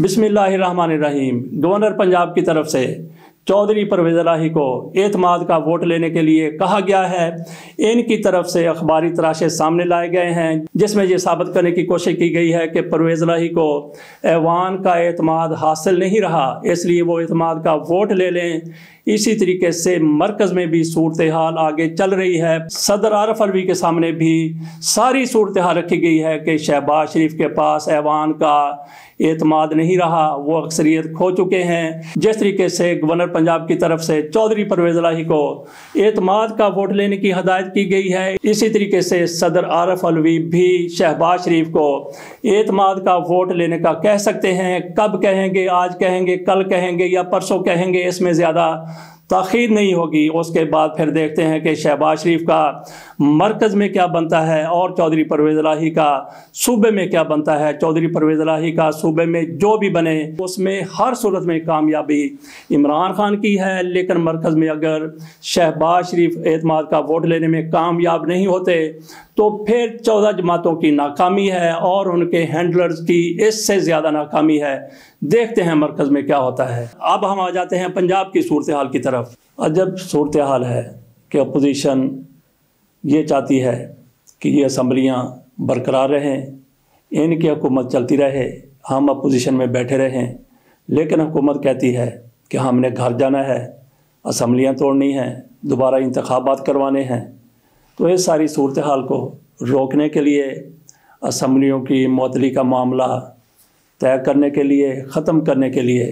बिस्मिल्लाहिर्रहमानिर्रहीम। गवर्नर पंजाब की तरफ से चौधरी परवेज़ इलाही को एतमाद का वोट लेने के लिए कहा गया है। इनकी तरफ से अखबारी तराशे सामने लाए गए हैं जिसमें ये साबित करने की कोशिश की गई है कि परवेज़ इलाही को ऐवान का एतमाद हासिल नहीं रहा, इसलिए वो एतमाद का वोट ले लें। इसी तरीके से मरकज़ में भी सूरत हाल आगे चल रही है। सदर आरिफ अलवी के सामने भी सारी सूरत हाल रखी गई है कि शहबाज शरीफ के पास ऐवान का एतमाद नहीं रहा, वो अक्सरियत खो चुके हैं। जिस तरीके से गवर्नर पंजाब की तरफ से चौधरी परवेज़ इलाही को एतमाद का वोट लेने की हदायत की गई है, इसी तरीके से सदर आरिफ अलवी भी शहबाज शरीफ को एतमाद का वोट लेने का कह सकते हैं। कब कहेंगे, आज कहेंगे, कल कहेंगे या परसों कहेंगे, इसमें ज़्यादा ताख़ीर नहीं होगी। उसके बाद फिर देखते हैं कि शहबाज शरीफ का मरकज़ में क्या बनता है और चौधरी परवेज़ इलाही का सूबे में क्या बनता है। चौधरी परवेज़ इलाही का सूबे में जो भी बने उसमें हर सूरत में कामयाबी इमरान खान की है, लेकिन मरकज़ में अगर शहबाज शरीफ एतमाद का वोट लेने में कामयाब नहीं होते तो फिर 14 जमातों की नाकामी है और उनके हैंडलर्स की इससे ज़्यादा नाकामी है। देखते हैं मरकज़ में क्या होता है। अब हम आ जाते हैं पंजाब की सूरत हाल की तरफ। अजब सूरत हाल है कि अपोजिशन ये चाहती है कि ये असम्बलियाँ बरकरार रहें, इनकी हुकूमत चलती रहे, हम अपोजिशन में बैठे रहें, लेकिन हुकूमत कहती है कि हमने घर जाना है, असम्बलियाँ तोड़नी हैं, दोबारा इंतखाबात करवाने हैं। तो इस सारी सूरत हाल को रोकने के लिए, असम्बलियों की मुअत्तली का मामला तय करने के लिए, ख़त्म करने के लिए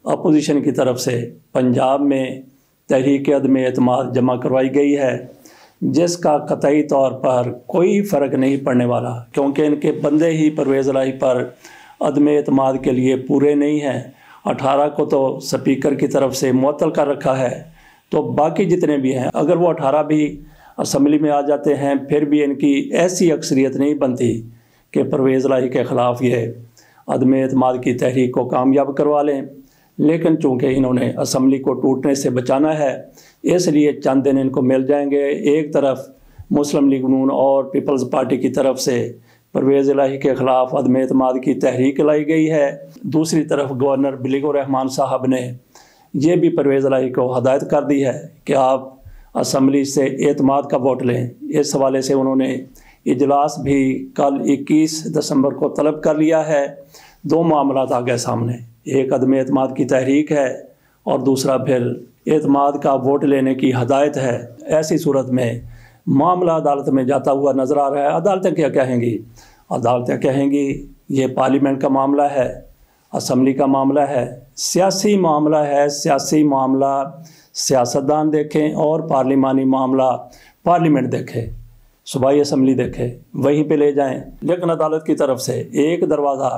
अपोजिशन की तरफ से पंजाब में तहरीक अदम एतमाद जमा करवाई गई है, जिसका कतई तौर पर कोई फ़र्क नहीं पड़ने वाला, क्योंकि इनके बंदे ही परवेज़ इलाही पर अदम एतमाद के लिए पूरे नहीं हैं। 18 को तो स्पीकर की तरफ से मुअत्तल कर रखा है, तो बाकी जितने भी हैं अगर वो 18 भी असम्बली में आ जाते हैं फिर भी इनकी ऐसी अक्सरियत नहीं बनती कि परवेज़ इलाही के ख़िलाफ़ ये अदम एतमाद की तहरीक को कामयाब करवा लें। लेकिन चूँकि इन्होंने असम्बली को टूटने से बचाना है, इसलिए चंद दिन इनको मिल जाएंगे। एक तरफ मुस्लिम लीग नून और पीपल्स पार्टी की तरफ से परवेज़ इलाही के ख़िलाफ़ अदम एतमाद की तहरीक लाई गई है, दूसरी तरफ गवर्नर बिलीगुर रहमान साहब ने यह भी परवेज़ इलाही को हदायत कर दी है कि आप असम्बली से एतमाद का वोट लें। इस हवाले से उन्होंने इजलास भी कल 21 दिसंबर को तलब कर लिया है। दो मामलात आ गए सामने, एक अदम एतमाद की तहरीक है और दूसरा फिर एतमाद का वोट लेने की हदायत है। ऐसी सूरत में मामला अदालत में जाता हुआ नज़र आ रहा है। अदालतें क्या कहेंगी? अदालतें कहेंगी ये पार्लियामेंट का मामला है, असम्बली का मामला है, सियासी मामला है। सियासी मामला सियासतदान देखें और पार्लिमानी मामला पार्लियामेंट देखे, सूबाई असम्बली देखे, वहीं पे ले जाएं। लेकिन अदालत की तरफ से एक दरवाज़ा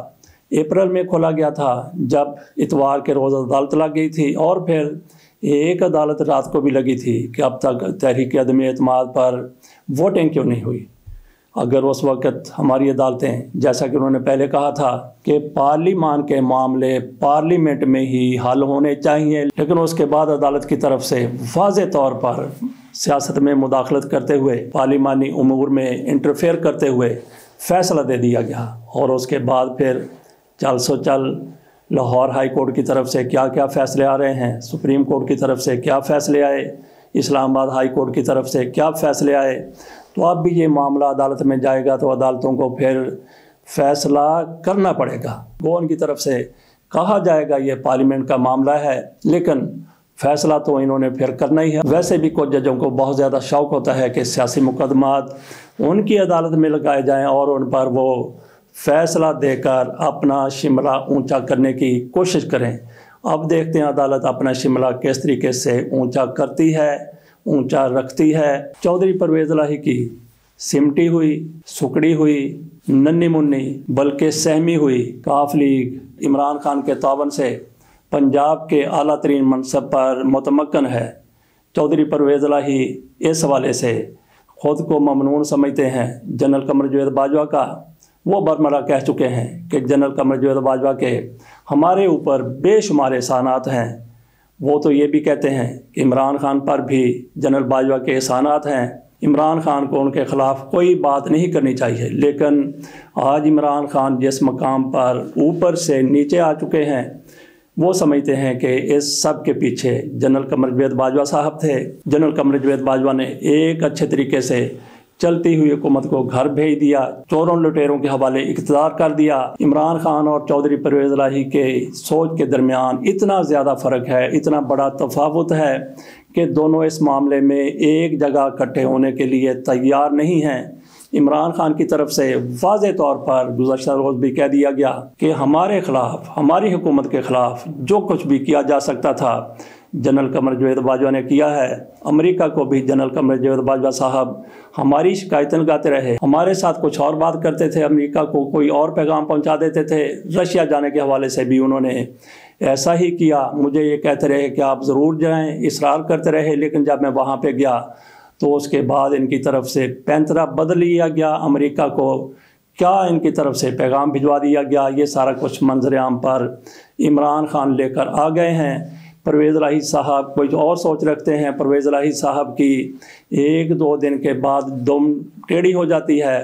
अप्रैल में खोला गया था जब इतवार के रोज़ अदालत लग गई थी, और फिर एक अदालत रात को भी लगी थी कि अब तक तहरीक अदम एतमाद पर वोटिंग क्यों नहीं हुई। अगर उस वक़्त हमारी अदालतें, जैसा कि उन्होंने पहले कहा था कि पार्लिमान के मामले पार्लियामेंट में ही हल होने चाहिए, लेकिन उसके बाद अदालत की तरफ से वाज़े तौर पर सियासत में मुदाखलत करते हुए, पार्लिमानी उमूर में इंटरफेयर करते हुए फ़ैसला दे दिया गया। और उसके बाद फिर चल सो चल लाहौर हाई कोर्ट की तरफ से क्या क्या फ़ैसले आ रहे हैं, सुप्रीम कोर्ट की तरफ से क्या फ़ैसले आए, इस्लामाबाद हाई कोर्ट की तरफ से क्या फ़ैसले आए। तो अब भी ये मामला अदालत में जाएगा तो अदालतों को फिर फ़ैसला करना पड़ेगा। वो उनकी तरफ से कहा जाएगा ये पार्लियामेंट का मामला है, लेकिन फ़ैसला तो इन्होंने फिर करना ही है। वैसे भी कुछ जजों को बहुत ज़्यादा शौक़ होता है कि सियासी मुकदमात उनकी अदालत में लगाए जाएँ और उन पर वो फ़ैसला देकर अपना शिमला ऊंचा करने की कोशिश करें। अब देखते हैं अदालत अपना शिमला किस तरीके से ऊंचा करती है, ऊंचा रखती है। चौधरी परवेज़ इलाही की सिमटी हुई, सुकड़ी हुई, नन्ही मुन्नी बल्कि सहमी हुई काफ लीग इमरान खान के तावन से पंजाब के आला तरीन मनसब पर मुतमक्कन है। चौधरी परवेज़ इलाही इस हवाले से ख़ुद को ममनून समझते हैं जनरल कमर जावेद बाजवा का। वो बरमरा कह चुके हैं कि जनरल कमर जावेद बाजवा के हमारे ऊपर बेशुमार एहसानात हैं। वो तो ये भी कहते हैं कि इमरान खान पर भी जनरल बाजवा के एहसानात हैं। عمران خان کو ان کے خلاف کوئی بات نہیں کرنی چاہیے، لیکن آج عمران خان جس مقام پر اوپر سے نیچے آ چکے ہیں وہ سمجھتے ہیں کہ اس سب کے پیچھے جنرل قمر جاوید باجوہ صاحب تھے۔ جنرل قمر جاوید باجوہ نے ایک اچھے طریقے سے چلتی ہوئی حکومت کو گھر بھیج دیا، چوروں لٹیروں کے حوالے اقتدار کر دیا۔ عمران خان اور چودھری پرویز الہی کے سوچ کے درمیان اتنا زیادہ فرق ہے، اتنا بڑا تفاوت ہے کہ دونوں اس معاملے میں ایک جگہ اکٹھے ہونے کے لیے تیار نہیں ہیں۔ عمران خان کی طرف سے واضح طور پر گزشتہ روز بھی کہہ دیا گیا کہ ہمارے خلاف، ہماری حکومت کے خلاف جو کچھ بھی کیا جا سکتا تھا جنرل قمر جاوید باجوہ نے کیا ہے۔ امریکہ کو بھی جنرل قمر جاوید باجوہ صاحب ہماری شکایتیں لگاتے رہے، ہمارے ساتھ کچھ اور بات کرتے تھے، امریکہ کو کوئی اور پیغام پہنچا دیتے تھے۔ رشیا جانے کے حوالے سے بھی انہوں نے ایسا ہی کیا، مجھے یہ کہتے رہے کہ آپ ضرور جائیں، اصرار کرتے رہے، لیکن جب میں وہاں پہ گیا تو اس کے بعد ان کی طرف سے پینترا بدل لیا گیا، امریکہ کو کیا ان کی طرف سے پیغام بھجوا دیا گیا۔ یہ سارا کچھ منظر عام پر عمران خان لے کر آ گئے ہیں۔ پرویز الہی صاحب کوئی اور سوچ رکھتے ہیں، پرویز الہی صاحب کی ایک دو دن کے بعد دم ٹیڑھی ہو جاتی ہے،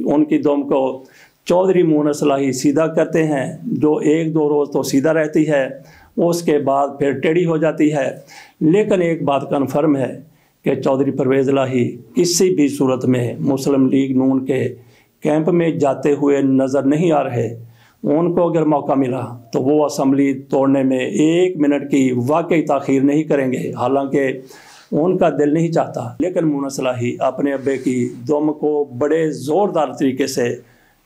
ان کی دم کو چودھری مونس الہی سیدھا کرتے ہیں، جو ایک دو روز تو سیدھا رہتی ہے، اس کے بعد پھر ٹیڑھی ہو جاتی ہے۔ لیکن ایک بات کنفرم ہے کہ چودھری پرویز الہی کسی بھی صورت میں مسلم لیگ نون کے کیمپ میں جاتے ہوئے نظر نہیں آ رہے۔ ان کو اگر موقع ملا تو وہ اسمبلی توڑنے میں ایک منٹ کی واقعی تاخیر نہیں کریں گے، حالانکہ ان کا دل نہیں چاہتا۔ لیکن مونس الہی اپنے ابے کی دم کو بڑے زوردار طریقے سے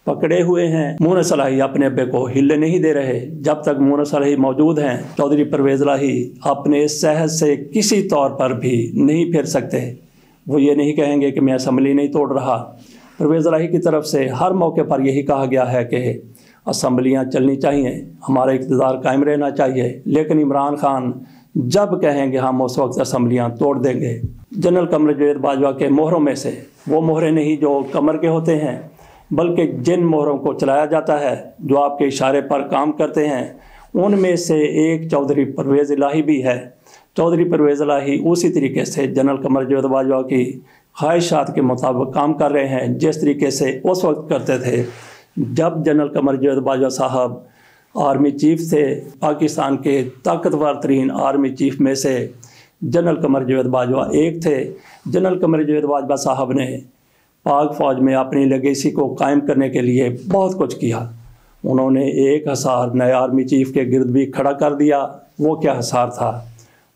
پکڑے ہوئے ہیں۔ مونس الہی اپنے ابے کو ہلنے نہیں دے رہے۔ جب تک مونس الہی موجود ہیں چودھری پرویز الہی اپنے صحت سے کسی طور پر بھی نہیں پھر سکتے۔ وہ یہ نہیں کہیں گے کہ میں اسمبلی نہیں توڑ رہا۔ پرویز الہی کی طرف سے ہر موقع پر یہی کہا گیا ہے کہ اسمبلیاں چلنی چاہیے، ہمارا اقتدار قائم رہنا چاہیے، لیکن عمران خان جب کہیں گے ہم اس وقت اسمبلیاں توڑ دیں گے۔ جنرل قمر جاوید باجوہ کے مہروں میں سے وہ مہرے نہیں جو کمر کے ہوتے ہیں، بلکہ جن مہروں کو چلایا جاتا ہے، جو آپ کے اشارے پر کام کرتے ہیں، ان میں سے ایک چودھری پرویز الہی بھی ہے۔ چودھری پرویز الہی اسی طریقے سے جنرل قمر جاوید باجوہ کی خواہشات کے مطابق کام کر رہے ہیں جس طریقے سے اس وقت کرتے تھے جب جنرل قمر جاوید باجوہ صاحب آرمی چیف تھے۔ پاکستان کے طاقتور ترین آرمی چیف میں سے جنرل قمر جاوید باجوہ ایک تھے۔ جنرل قمر جاوید باجوہ صاحب نے پاک فوج میں اپنی لیگیسی کو قائم کرنے کے لیے بہت کچھ کیا۔ انہوں نے ایک حصار نئے آرمی چیف کے گرد بھی کھڑا کر دیا۔ وہ کیا حصار تھا؟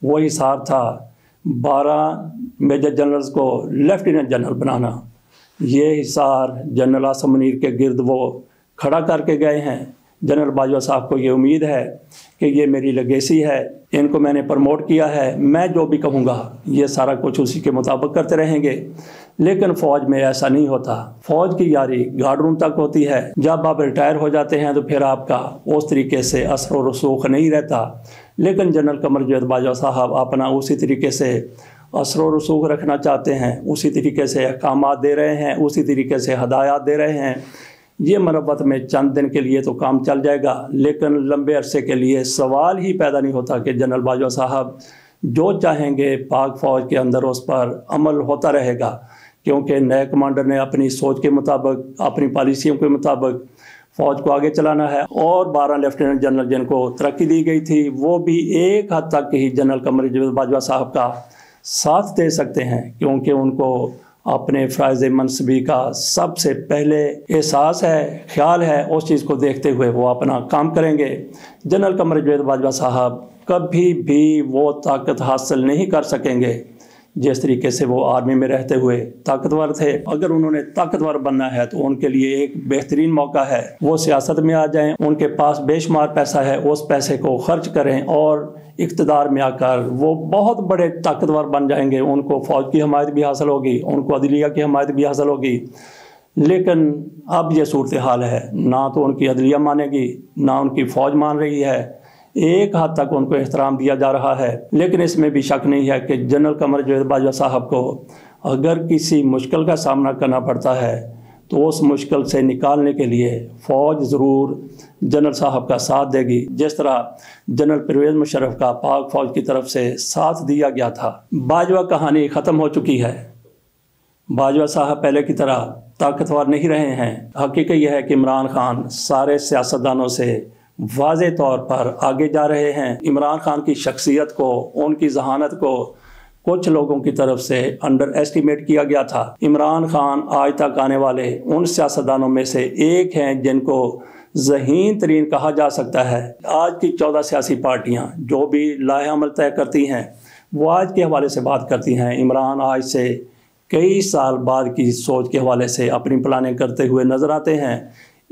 وہ حصار تھا 12 میجر جنرلز کو لیفٹیننٹ جنرل بنانا۔ یہ حصار جنرل عاصم منیر کے گرد وہ کھڑا کر کے گئے ہیں۔ جنرل باجوہ صاحب کو یہ امید ہے کہ یہ میری لیگیسی ہے، ان کو میں نے پروموٹ کیا ہے، میں جو بھی کہوں گا یہ سارا کچھ اسی کے مطابق کرتے رہیں گے۔ لیکن فوج میں ایسا نہیں ہوتا۔ فوج کی یاری گارڈ روم تک ہوتی ہے۔ جب آپ ریٹائر ہو جاتے ہیں تو پھر آپ کا اس طریقے سے اثر و رسوخ نہیں رہتا۔ لیکن جنرل قمر جاوید باجوہ صاحب اپنا اسی طریقے سے اثر و رسوخ رکھنا چاہتے ہیں، اسی طریقے سے احکامات دے رہے ہیں، اسی طریقے سے ہدایات دے رہے ہیں۔ یہ مربت میں چند دن کے لیے تو کام چل جائے گا، لیکن لمبے عرصے کے لیے سوال ہی پیدا نہیں ہوتا کہ جنرل باجوہ صاحب جو چاہیں گے پاک فوج کے اندر اس پر عمل ہوتا رہے گا، کیونکہ نئے کمانڈر نے اپنی سوچ کے مطابق، اپنی پالیسیوں کے مطابق فوج کو آگے چلانا ہے۔ اور 12 لیفٹیننٹ جنرل جن کو ترقی دی گئی تھی وہ بھی ایک حد تک ہی جنرل قمر جاوید باجوہ صاحب کا ساتھ دے سکتے ہیں، کیونکہ ان کو اپنے فرائض منصبی کا سب سے پہلے احساس ہے، خیال ہے، اس چیز کو دیکھتے ہوئے وہ اپنا کام کریں گے۔ جنرل قمر جاوید باجوہ صاحب کبھی بھی وہ طاقت حاصل نہیں کر سکیں گے جس طریقے سے وہ آرمی میں رہتے ہوئے طاقتور تھے۔ اگر انہوں نے طاقتور بننا ہے تو ان کے لیے ایک بہترین موقع ہے، وہ سیاست میں آ جائیں، ان کے پاس بے شمار پیسہ ہے، اس پیسے کو خرچ کریں اور اقتدار میں آ کر وہ بہت بڑے طاقتور بن جائیں گے۔ ان کو فوج کی حمایت بھی حاصل ہوگی، ان کو عدلیہ کی حمایت بھی حاصل ہوگی۔ لیکن اب یہ صورتحال ہے، نہ تو ان کی عدلیہ مانے گی، نہ ان کی فوج مان رہی ہے۔ ایک حد تک ان کو احترام دیا جا رہا ہے، لیکن اس میں بھی شک نہیں ہے کہ جنرل قمر جاوید باجوہ صاحب کو اگر کسی مشکل کا سامنا کرنا پڑتا ہے تو اس مشکل سے نکالنے کے لیے فوج ضرور جنرل صاحب کا ساتھ دے گی، جس طرح جنرل پرویز مشرف کا پاک فوج کی طرف سے ساتھ دیا گیا تھا۔ باجوہ کہانی ختم ہو چکی ہے۔ बाजवा साहब पहले की तरह ताकतवर नहीं रहे हैं। हकीकत यह है कि इमरान खान सारे सियासतदानों से वाज़े तौर पर आगे जा रहे हैं। इमरान खान की शख्सियत को, उनकी जहानत को कुछ लोगों की तरफ से अंडर एस्टिमेट किया गया था। इमरान खान आज तक आने वाले उन सियासतदानों में से एक हैं जिनको ज़हीन तरीन कहा जा सकता है। आज की 14 सियासी पार्टियां जो भी लाहे अमल तय करती हैं वो आज के हवाले से बात करती हैं। इमरान आज से कई साल बाद की सोच के हवाले से अपनी प्लानिंग करते हुए नज़र आते हैं।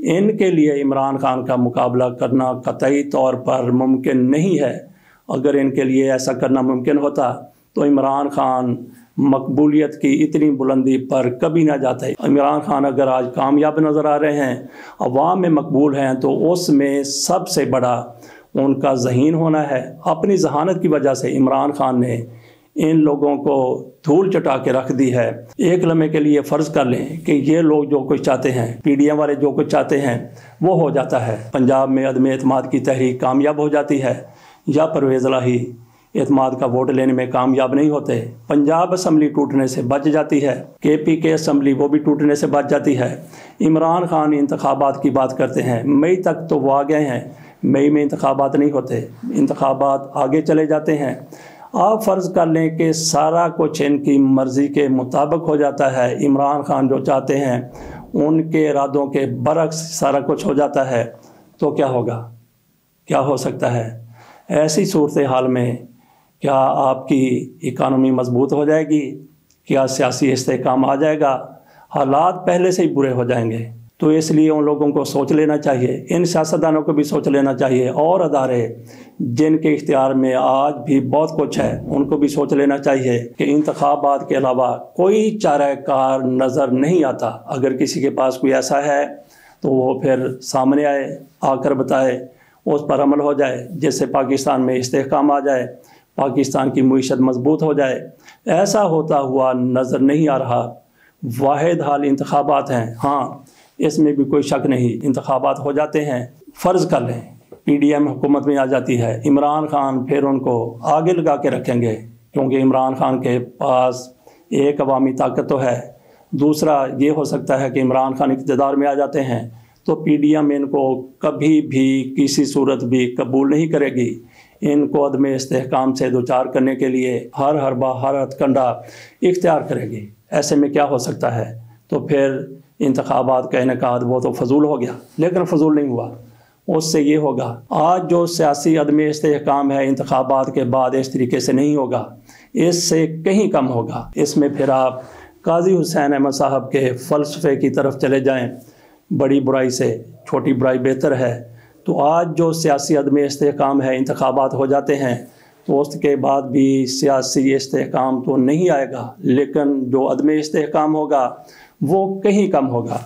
इनके लिए इमरान खान का मुकाबला करना कतई तौर पर मुमकिन नहीं है। अगर इनके लिए ऐसा करना मुमकिन होता तो इमरान खान मकबूलियत की इतनी बुलंदी पर कभी ना जाते। इमरान खान अगर आज कामयाब नज़र आ रहे हैं, अवाम में मकबूल हैं, तो उसमें सबसे बड़ा उनका ज़हीन होना है। अपनी जहानत की वजह से इमरान खान ने इन लोगों को धूल चटा के रख दी है। एक लम्हे के लिए फ़र्ज़ कर लें कि ये लोग जो कुछ चाहते हैं, PDM वाले जो कुछ चाहते हैं वो हो जाता है। पंजाब में अदम एतमाद की तहरीक कामयाब हो जाती है या परवेज़ इलाही एतमाद का वोट लेने में कामयाब नहीं होते। पंजाब असम्बली टूटने से बच जाती है, KPK असम्बली वो भी टूटने से बच जाती है। इमरान खान इंतखाबात की बात करते हैं, मई तक तो वो आ गए हैं, मई में इंतखाबात नहीं होते, इंतखाबात आगे चले जाते हैं। आप फ़र्ज़ कर लें कि सारा कुछ इनकी मर्ज़ी के मुताबिक हो जाता है। इमरान खान जो चाहते हैं उनके इरादों के बरक्स सारा कुछ हो जाता है, तो क्या होगा, क्या हो सकता है? ऐसी सूरत हाल में क्या आपकी इकानमी मजबूत हो जाएगी? क्या सियासी इस्तेहकाम आ जाएगा? हालात पहले से ही बुरे हो जाएंगे। तो इसलिए उन लोगों को सोच लेना चाहिए, इन सियासतदानों को भी सोच लेना चाहिए, और अदारे जिनके इख्तियार में आज भी बहुत कुछ है उनको भी सोच लेना चाहिए कि इंतखाबात के अलावा कोई चाराकार नज़र नहीं आता। अगर किसी के पास कोई ऐसा है तो वो फिर सामने आए, आकर बताए, उस पर अमल हो जाए, जिससे पाकिस्तान में इस्तेहकाम आ जाए, पाकिस्तान की मईशत मजबूत हो जाए। ऐसा होता हुआ नज़र नहीं आ रहा। वाहिद हाल इंतखाबात हैं। हाँ, इसमें भी कोई शक नहीं, इंतखाबात हो जाते हैं। फ़र्ज़ कर लें PDM हुकूमत में आ जाती है, इमरान खान फिर उनको आगे लगा के रखेंगे, क्योंकि इमरान खान के पास एक अवामी ताकत तो है। दूसरा ये हो सकता है कि इमरान खान इक़्तिदार में आ जाते हैं तो PDM इनको कभी भी किसी सूरत भी कबूल नहीं करेगी। इनको अदम इस्तेहकाम से दोचार करने के लिए हर हरबा हर हथकंडा इख्तियार करेगी। ऐसे में क्या हो सकता है? तो फिर इंतखाबात का इनेकाद वो तो फजूल हो गया, लेकिन फजूल नहीं हुआ। उससे ये होगा, आज जो सियासी अदम इस्तेहकाम है इंतखाबात के बाद इस तरीके से नहीं होगा, इससे कहीं कम होगा। इसमें फिर आप काजी हुसैन अहमद साहब के फ़लसफ़े की तरफ चले जाएं, बड़ी बुराई से छोटी बुराई बेहतर है। तो आज जो सियासी अदम इस्तेहकाम है, इंतखाबात हो जाते हैं तो उसके बाद भी सियासी इस्तेहकाम तो नहीं आएगा, लेकिन जो अदम इस्तेहकाम होगा वो कहीं कम होगा।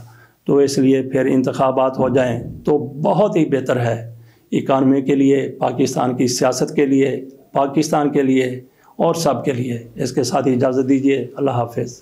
तो इसलिए फिर इंतखाबात हो जाएं तो बहुत ही बेहतर है, इकानमी के लिए, पाकिस्तान की सियासत के लिए, पाकिस्तान के लिए और सब के लिए। इसके साथ ही इजाज़त दीजिए। अल्लाह हाफ़िज़।